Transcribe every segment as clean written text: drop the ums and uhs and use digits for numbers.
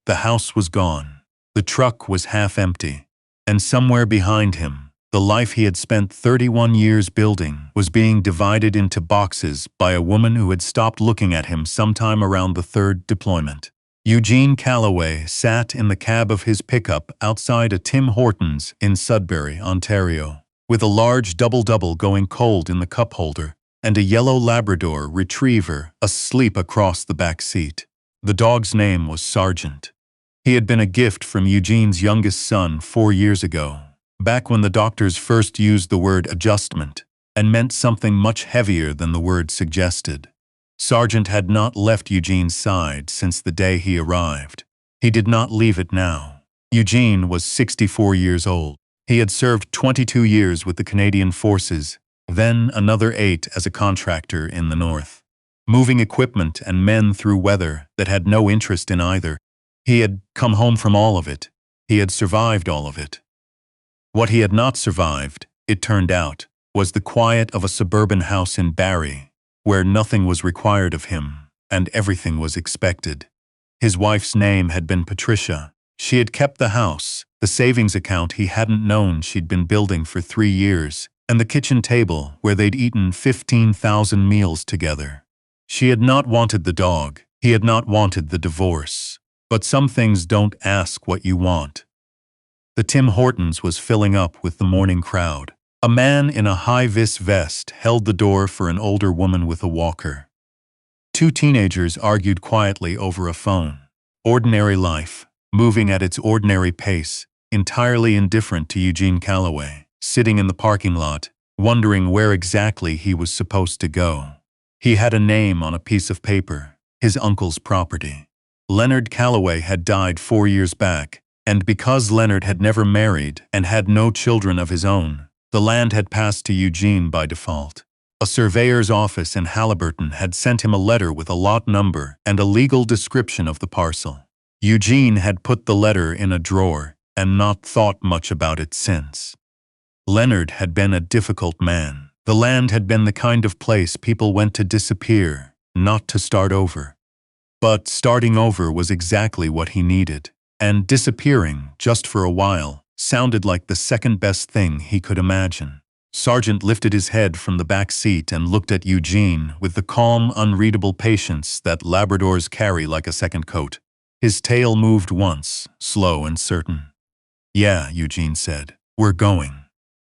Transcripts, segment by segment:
The house was gone. The truck was half empty. And somewhere behind him, the life he had spent 31 years building was being divided into boxes by a woman who had stopped looking at him sometime around the third deployment. Eugene Calloway sat in the cab of his pickup outside a Tim Hortons in Sudbury, Ontario, with a large double-double going cold in the cup holder and a yellow Labrador retriever asleep across the back seat. The dog's name was Sergeant. He had been a gift from Eugene's youngest son 4 years ago, back when the doctors first used the word adjustment and meant something much heavier than the word suggested. Sergeant had not left Eugene's side since the day he arrived. He did not leave it now. Eugene was 64 years old. He had served 22 years with the Canadian Forces, then another 8 as a contractor in the north, moving equipment and men through weather that had no interest in either. He had come home from all of it. He had survived all of it. What he had not survived, it turned out, was the quiet of a suburban house in Barrie, where nothing was required of him, and everything was expected. His wife's name had been Patricia. She had kept the house, the savings account he hadn't known she'd been building for 3 years, and the kitchen table where they'd eaten 15,000 meals together. She had not wanted the dog. He had not wanted the divorce. But some things don't ask what you want. The Tim Hortons was filling up with the morning crowd. A man in a high-vis vest held the door for an older woman with a walker. 2 teenagers argued quietly over a phone. Ordinary life, moving at its ordinary pace, entirely indifferent to Eugene Calloway, sitting in the parking lot, wondering where exactly he was supposed to go. He had a name on a piece of paper, his uncle's property. Leonard Calloway had died 4 years back, and because Leonard had never married and had no children of his own, the land had passed to Eugene by default. A surveyor's office in Haliburton had sent him a letter with a lot number and a legal description of the parcel. Eugene had put the letter in a drawer and not thought much about it since. Leonard had been a difficult man. The land had been the kind of place people went to disappear, not to start over. But starting over was exactly what he needed, and disappearing, just for a while, sounded like the second best thing he could imagine. Sergeant lifted his head from the back seat and looked at Eugene with the calm, unreadable patience that Labradors carry like a second coat. His tail moved once, slow and certain. "Yeah," Eugene said, "we're going."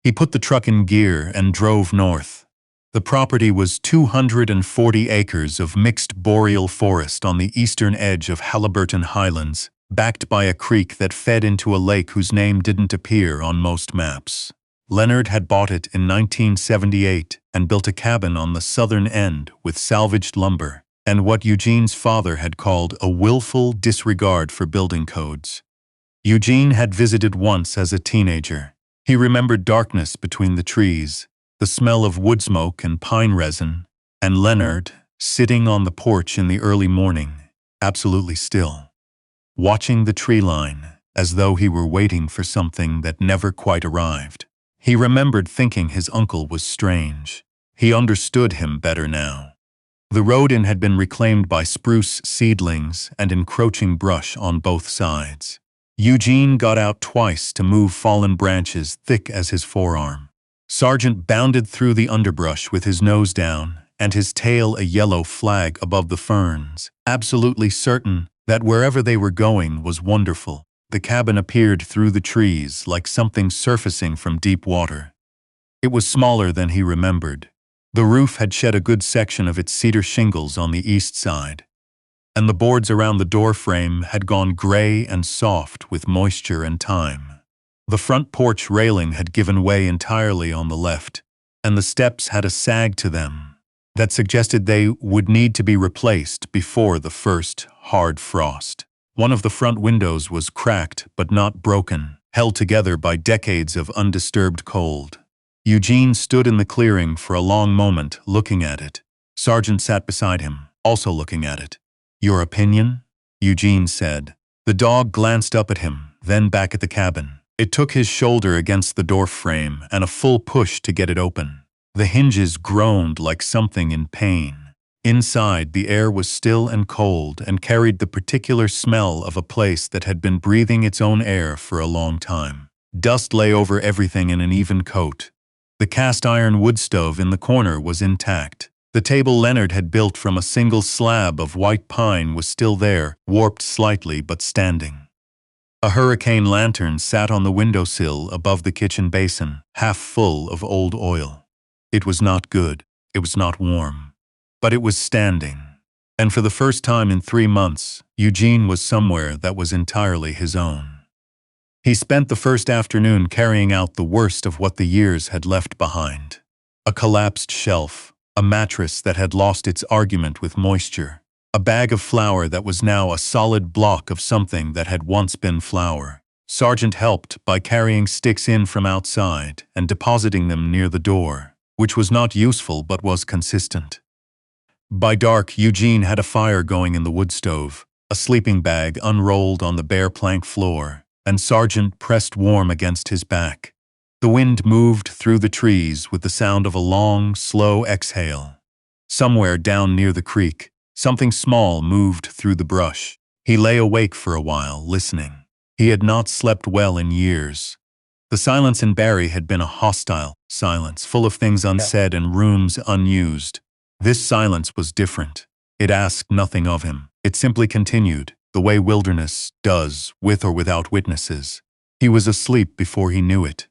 He put the truck in gear and drove north. The property was 240 acres of mixed boreal forest on the eastern edge of Haliburton Highlands, backed by a creek that fed into a lake whose name didn't appear on most maps. Leonard had bought it in 1978 and built a cabin on the southern end with salvaged lumber and what Eugene's father had called a willful disregard for building codes. Eugene had visited once as a teenager. He remembered darkness between the trees, the smell of wood smoke and pine resin, and Leonard, sitting on the porch in the early morning, absolutely still, watching the tree line as though he were waiting for something that never quite arrived. He remembered thinking his uncle was strange. He understood him better now. The road in had been reclaimed by spruce seedlings and encroaching brush on both sides. Eugene got out twice to move fallen branches thick as his forearm. Sergeant bounded through the underbrush with his nose down and his tail a yellow flag above the ferns, absolutely certain that wherever they were going was wonderful. The cabin appeared through the trees like something surfacing from deep water. It was smaller than he remembered. The roof had shed a good section of its cedar shingles on the east side, and the boards around the door frame had gone gray and soft with moisture and time. The front porch railing had given way entirely on the left, and the steps had a sag to them that suggested they would need to be replaced before the first hard frost. One of the front windows was cracked but not broken, held together by decades of undisturbed cold. Eugene stood in the clearing for a long moment, looking at it. Sergeant sat beside him, also looking at it. "Your opinion?" Eugene said. The dog glanced up at him, then back at the cabin. It took his shoulder against the door frame and a full push to get it open. The hinges groaned like something in pain. Inside, the air was still and cold and carried the particular smell of a place that had been breathing its own air for a long time. Dust lay over everything in an even coat. The cast-iron wood stove in the corner was intact. The table Leonard had built from a single slab of white pine was still there, warped slightly but standing. A hurricane lantern sat on the windowsill above the kitchen basin, half full of old oil. It was not good. It was not warm. But it was standing. And for the first time in 3 months, Eugene was somewhere that was entirely his own. He spent the first afternoon carrying out the worst of what the years had left behind. A collapsed shelf, a mattress that had lost its argument with moisture, a bag of flour that was now a solid block of something that had once been flour. Sargent helped by carrying sticks in from outside and depositing them near the door, which was not useful but was consistent. By dark, Eugene had a fire going in the wood stove, a sleeping bag unrolled on the bare plank floor, and Sargent pressed warm against his back. The wind moved through the trees with the sound of a long, slow exhale. Somewhere down near the creek, something small moved through the brush. He lay awake for a while, listening. He had not slept well in years. The silence in Barry had been a hostile silence, full of things unsaid and rooms unused. This silence was different. It asked nothing of him. It simply continued, the way wilderness does, with or without witnesses. He was asleep before he knew it.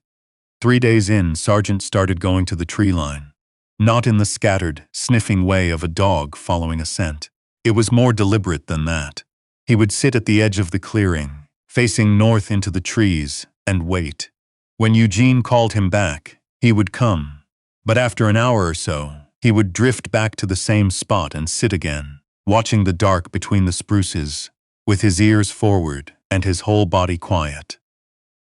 3 days in, Sargent started going to the tree line. Not in the scattered, sniffing way of a dog following a scent. It was more deliberate than that. He would sit at the edge of the clearing, facing north into the trees, and wait. When Eugene called him back, he would come. But after an hour or so, he would drift back to the same spot and sit again, watching the dark between the spruces, with his ears forward and his whole body quiet.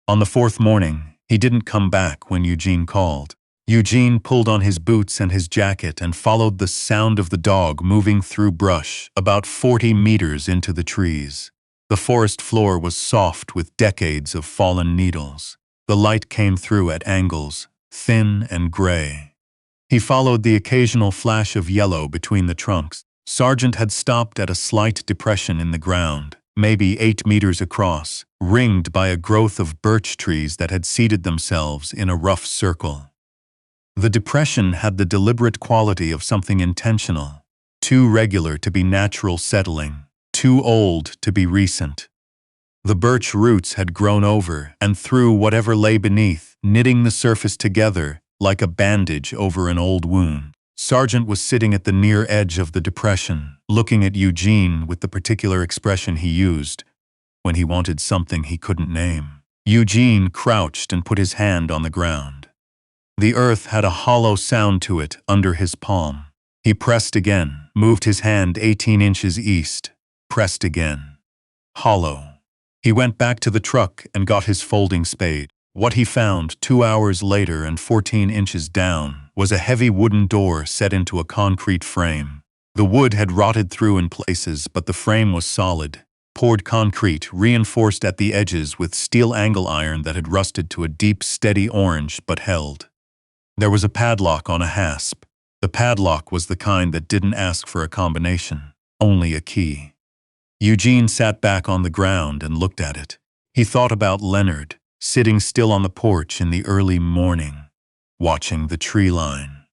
On the 4th morning, he didn't come back when Eugene called. Eugene pulled on his boots and his jacket and followed the sound of the dog moving through brush about 40 meters into the trees. The forest floor was soft with decades of fallen needles. The light came through at angles, thin and gray. He followed the occasional flash of yellow between the trunks. Sargent had stopped at a slight depression in the ground, maybe 8 meters across, ringed by a growth of birch trees that had seated themselves in a rough circle. The depression had the deliberate quality of something intentional, too regular to be natural settling, too old to be recent. The birch roots had grown over and through whatever lay beneath, knitting the surface together like a bandage over an old wound. Sargent was sitting at the near edge of the depression, looking at Eugene with the particular expression he used when he wanted something he couldn't name. Eugene crouched and put his hand on the ground. The earth had a hollow sound to it under his palm. He pressed again, moved his hand 18 inches east, pressed again. Hollow. He went back to the truck and got his folding spade. What he found 2 hours later and 14 inches down was a heavy wooden door set into a concrete frame. The wood had rotted through in places, but the frame was solid. Poured concrete, reinforced at the edges with steel angle iron that had rusted to a deep, steady orange but held. There was a padlock on a hasp. The padlock was the kind that didn't ask for a combination, only a key. Eugene sat back on the ground and looked at it. He thought about Leonard, sitting still on the porch in the early morning, watching the tree line.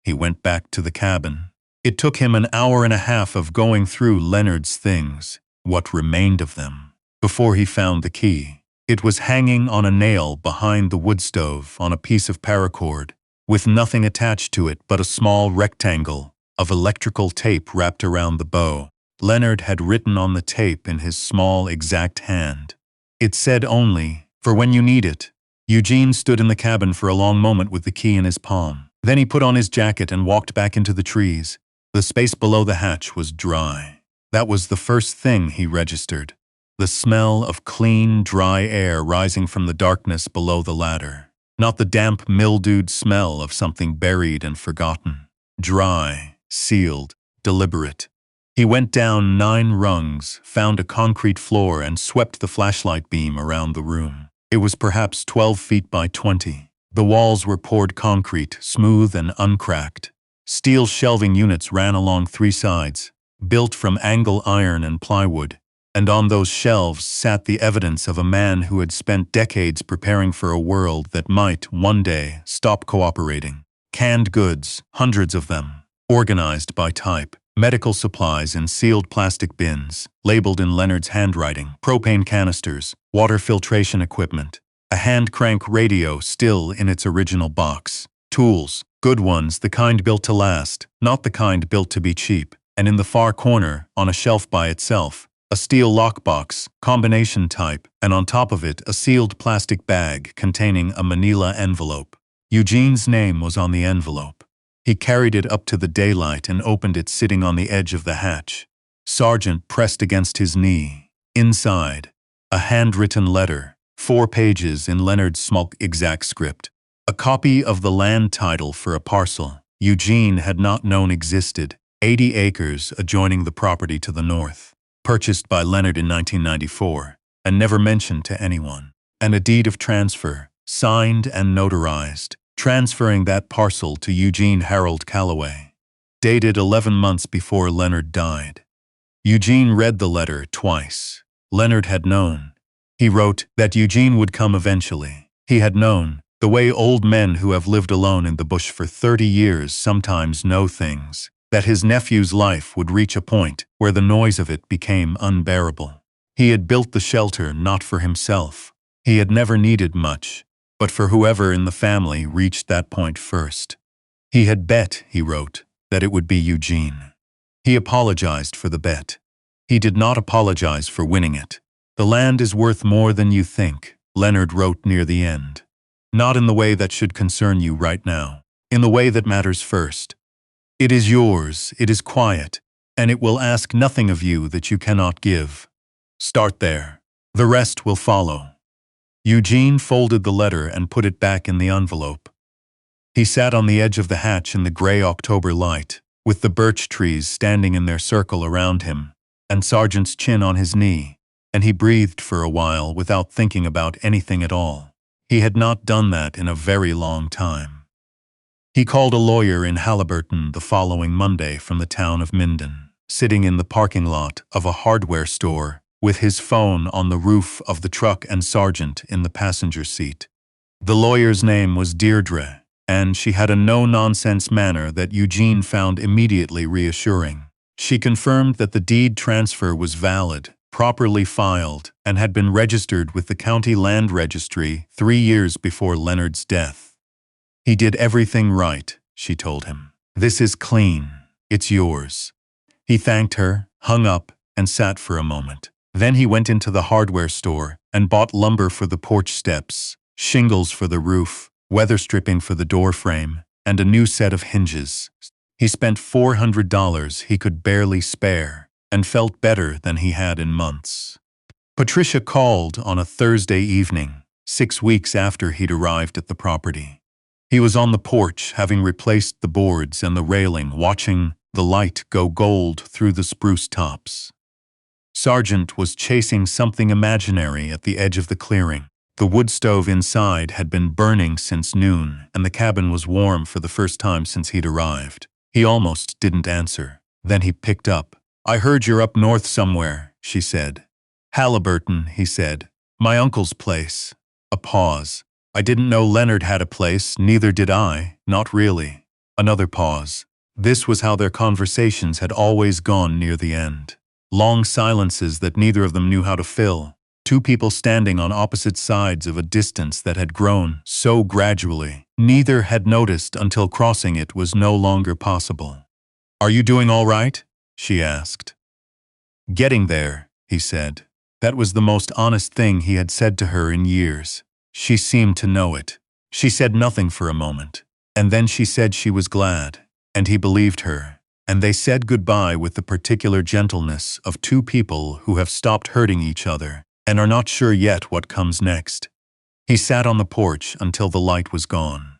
He went back to the cabin. It took him an hour and a half of going through Leonard's things, what remained of them, before he found the key. It was hanging on a nail behind the wood stove on a piece of paracord, with nothing attached to it but a small rectangle of electrical tape wrapped around the bow. Leonard had written on the tape in his small, exact hand. It said only, "For when you need it." Eugene stood in the cabin for a long moment with the key in his palm. Then he put on his jacket and walked back into the trees. The space below the hatch was dry. That was the first thing he registered. The smell of clean, dry air rising from the darkness below the ladder. Not the damp, mildewed smell of something buried and forgotten. Dry, sealed, deliberate. He went down 9 rungs, found a concrete floor, and swept the flashlight beam around the room. It was perhaps 12 feet by 20. The walls were poured concrete, smooth and uncracked. Steel shelving units ran along 3 sides, built from angle iron and plywood, and on those shelves sat the evidence of a man who had spent decades preparing for a world that might, one day, stop cooperating. Canned goods, hundreds of them, organized by type, medical supplies in sealed plastic bins, labeled in Leonard's handwriting, propane canisters, water filtration equipment, a hand crank radio still in its original box, tools, good ones, the kind built to last, not the kind built to be cheap, and in the far corner, on a shelf by itself, a steel lockbox, combination type, and on top of it a sealed plastic bag containing a manila envelope. Eugene's name was on the envelope. He carried it up to the daylight and opened it sitting on the edge of the hatch. Sargent pressed against his knee. Inside, a handwritten letter, 4 pages in Leonard's small exact script. A copy of the land title for a parcel Eugene had not known existed, 80 acres adjoining the property to the north, purchased by Leonard in 1994, and never mentioned to anyone. And a deed of transfer, signed and notarized, transferring that parcel to Eugene Harold Calloway, dated 11 months before Leonard died. Eugene read the letter twice. Leonard had known. He wrote that Eugene would come eventually. He had known, the way old men who have lived alone in the bush for 30 years sometimes know things, that his nephew's life would reach a point where the noise of it became unbearable. He had built the shelter not for himself. He had never needed much, but for whoever in the family reached that point first. He had bet, he wrote, that it would be Eugene. He apologized for the bet. He did not apologize for winning it. The land is worth more than you think, Leonard wrote near the end. Not in the way that should concern you right now, in the way that matters first. It is yours, it is quiet, and it will ask nothing of you that you cannot give. Start there. The rest will follow. Eugene folded the letter and put it back in the envelope. He sat on the edge of the hatch in the gray October light, with the birch trees standing in their circle around him, and Sargent's chin on his knee, and he breathed for a while without thinking about anything at all. He had not done that in a very long time. He called a lawyer in Halliburton the following Monday from the town of Minden, sitting in the parking lot of a hardware store, with his phone on the roof of the truck and Sargent in the passenger seat. The lawyer's name was Deirdre, and she had a no-nonsense manner that Eugene found immediately reassuring. She confirmed that the deed transfer was valid, properly filed, and had been registered with the county land registry 3 years before Leonard's death. He did everything right, she told him. This is clean. It's yours. He thanked her, hung up, and sat for a moment. Then he went into the hardware store and bought lumber for the porch steps, shingles for the roof, weather stripping for the door frame, and a new set of hinges. He spent $400 he could barely spare, and felt better than he had in months. Patricia called on a Thursday evening, 6 weeks after he'd arrived at the property. He was on the porch, having replaced the boards and the railing, watching the light go gold through the spruce tops. Sargent was chasing something imaginary at the edge of the clearing. The wood stove inside had been burning since noon, and the cabin was warm for the first time since he'd arrived. He almost didn't answer. Then he picked up. "I heard you're up north somewhere," she said. "Halliburton," he said. "My uncle's place." A pause. "I didn't know Leonard had a place, neither did I, not really." Another pause. This was how their conversations had always gone near the end. Long silences that neither of them knew how to fill. Two people standing on opposite sides of a distance that had grown so gradually, neither had noticed until crossing it was no longer possible. "Are you doing all right?" she asked. "Getting there," he said. That was the most honest thing he had said to her in years. She seemed to know it. She said nothing for a moment, and then she said she was glad, and he believed her. And they said goodbye with the particular gentleness of two people who have stopped hurting each other and are not sure yet what comes next. He sat on the porch until the light was gone.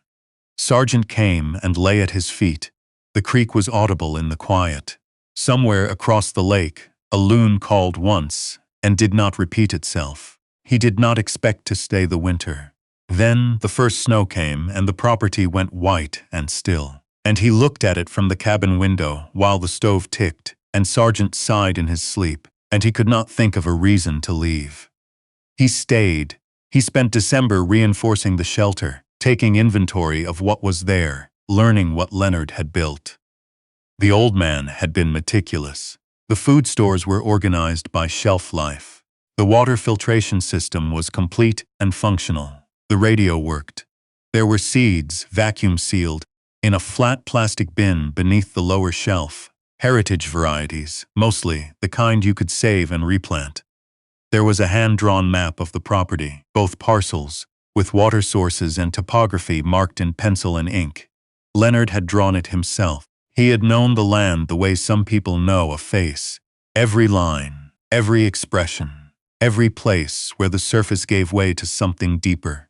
Sargent came and lay at his feet. The creek was audible in the quiet. Somewhere across the lake, a loon called once and did not repeat itself. He did not expect to stay the winter. Then the first snow came and the property went white and still. and he looked at it from the cabin window while the stove ticked, and Sargent sighed in his sleep, and he could not think of a reason to leave. He stayed. He spent December reinforcing the shelter, taking inventory of what was there, learning what Leonard had built. The old man had been meticulous. The food stores were organized by shelf life. The water filtration system was complete and functional. The radio worked. There were seeds, vacuum-sealed, in a flat plastic bin beneath the lower shelf. Heritage varieties, mostly the kind you could save and replant. There was a hand-drawn map of the property, both parcels, with water sources and topography marked in pencil and ink. Leonard had drawn it himself. He had known the land the way some people know a face. Every line, every expression, every place where the surface gave way to something deeper.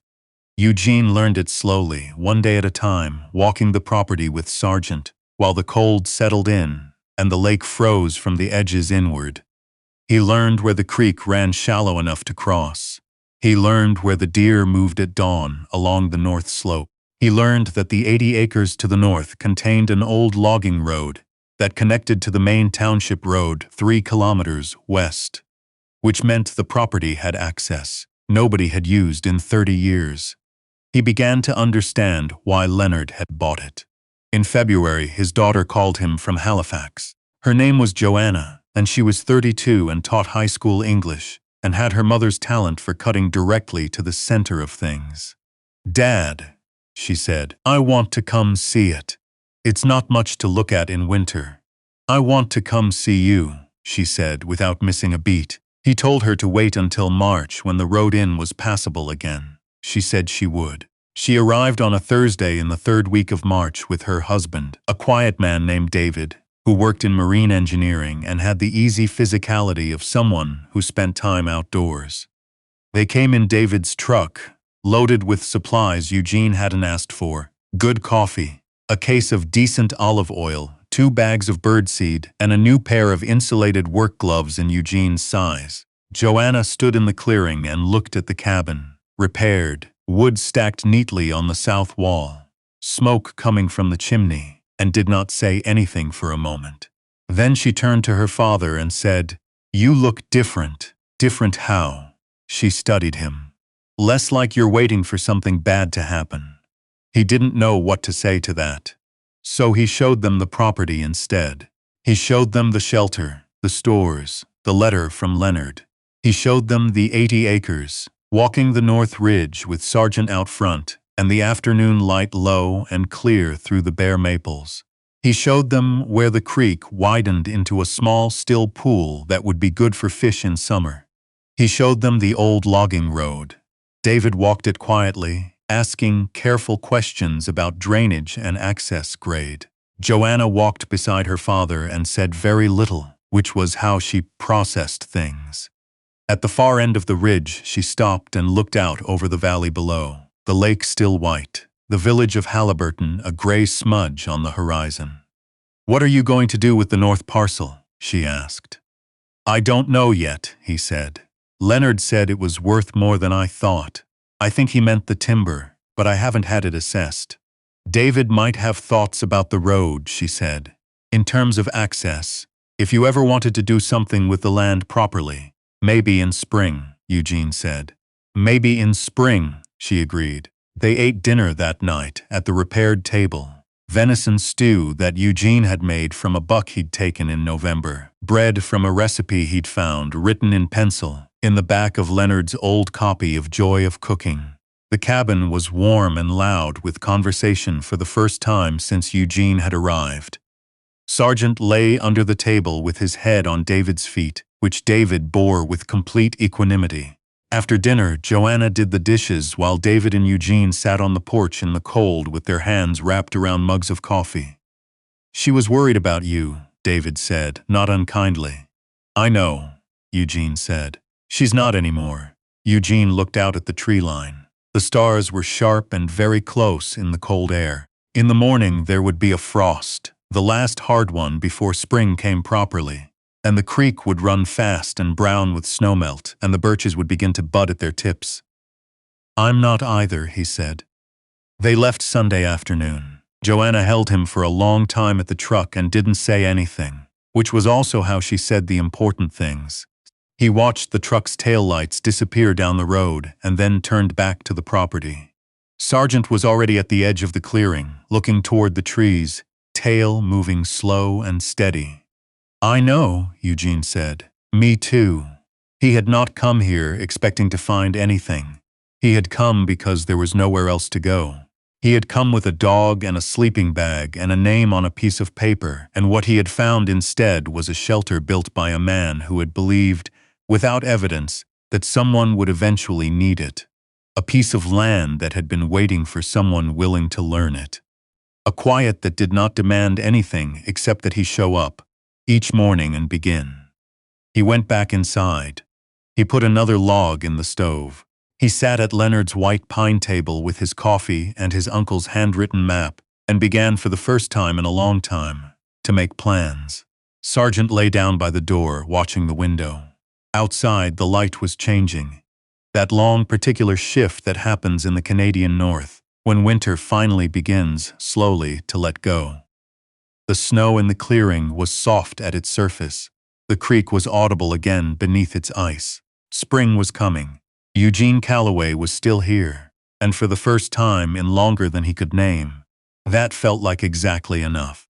Eugene learned it slowly, one day at a time, walking the property with Sargent, while the cold settled in and the lake froze from the edges inward. He learned where the creek ran shallow enough to cross. He learned where the deer moved at dawn along the north slope. He learned that the 80 acres to the north contained an old logging road that connected to the main township road 3 kilometers west, which meant the property had access nobody had used in 30 years. He began to understand why Leonard had bought it. In February, his daughter called him from Halifax. Her name was Joanna, and she was 32 and taught high school English, and had her mother's talent for cutting directly to the center of things. "Dad," she said, "I want to come see it. It's not much to look at in winter." "I want to come see you," she said without missing a beat. He told her to wait until March when the road in was passable again. She said she would. She arrived on a Thursday in the 3rd week of March with her husband, a quiet man named David, who worked in marine engineering and had the easy physicality of someone who spent time outdoors. They came in David's truck, loaded with supplies Eugene hadn't asked for: good coffee, a case of decent olive oil, 2 bags of birdseed, and a new pair of insulated work gloves in Eugene's size. Joanna stood in the clearing and looked at the cabin, repaired, wood stacked neatly on the south wall, smoke coming from the chimney, and did not say anything for a moment. Then she turned to her father and said, "You look different." "Different how?" She studied him. "Less like you're waiting for something bad to happen." He didn't know what to say to that. So he showed them the property instead. He showed them the shelter, the stores, the letter from Leonard. He showed them the 80 acres, walking the North Ridge with Sargent out front, and the afternoon light low and clear through the bare maples. He showed them where the creek widened into a small, still pool that would be good for fish in summer. He showed them the old logging road. David walked it quietly, asking careful questions about drainage and access grade. Joanna walked beside her father and said very little, which was how she processed things. At the far end of the ridge, she stopped and looked out over the valley below, the lake still white, the village of Haliburton a gray smudge on the horizon. "What are you going to do with the north parcel?" she asked. "I don't know yet," he said. "Leonard said it was worth more than I thought. I think he meant the timber, but I haven't had it assessed." "David might have thoughts about the road," she said. "In terms of access, if you ever wanted to do something with the land properly. Maybe in spring," Eugene said. "Maybe in spring," she agreed. They ate dinner that night at the repaired table. Venison stew that Eugene had made from a buck he'd taken in November. Bread from a recipe he'd found written in pencil in the back of Leonard's old copy of Joy of Cooking. The cabin was warm and loud with conversation for the first time since Eugene had arrived. Sargent lay under the table with his head on David's feet, which David bore with complete equanimity. After dinner, Joanna did the dishes while David and Eugene sat on the porch in the cold with their hands wrapped around mugs of coffee. "She was worried about you," David said, not unkindly. "I know," Eugene said. "She's not anymore." Eugene looked out at the tree line. The stars were sharp and very close in the cold air. In the morning there would be a frost, the last hard one before spring came properly, and the creek would run fast and brown with snowmelt, and the birches would begin to bud at their tips. "I'm not either," he said. They left Sunday afternoon. Joanna held him for a long time at the truck and didn't say anything, which was also how she said the important things. He watched the truck's taillights disappear down the road and then turned back to the property. Sargent was already at the edge of the clearing, looking toward the trees, tail moving slow and steady. "I know," Eugene said. "Me too." He had not come here expecting to find anything. He had come because there was nowhere else to go. He had come with a dog and a sleeping bag and a name on a piece of paper, and what he had found instead was a shelter built by a man who had believed, without evidence, that someone would eventually need it. A piece of land that had been waiting for someone willing to learn it. A quiet that did not demand anything except that he show up each morning and begin. He went back inside. He put another log in the stove. He sat at Leonard's white pine table with his coffee and his uncle's handwritten map and began for the first time in a long time to make plans. Sargent lay down by the door, watching the window. Outside, the light was changing. That long particular shift that happens in the Canadian North when winter finally begins, slowly, to let go. The snow in the clearing was soft at its surface. The creek was audible again beneath its ice. Spring was coming. Eugene Calloway was still here, and for the first time in longer than he could name. That felt like exactly enough.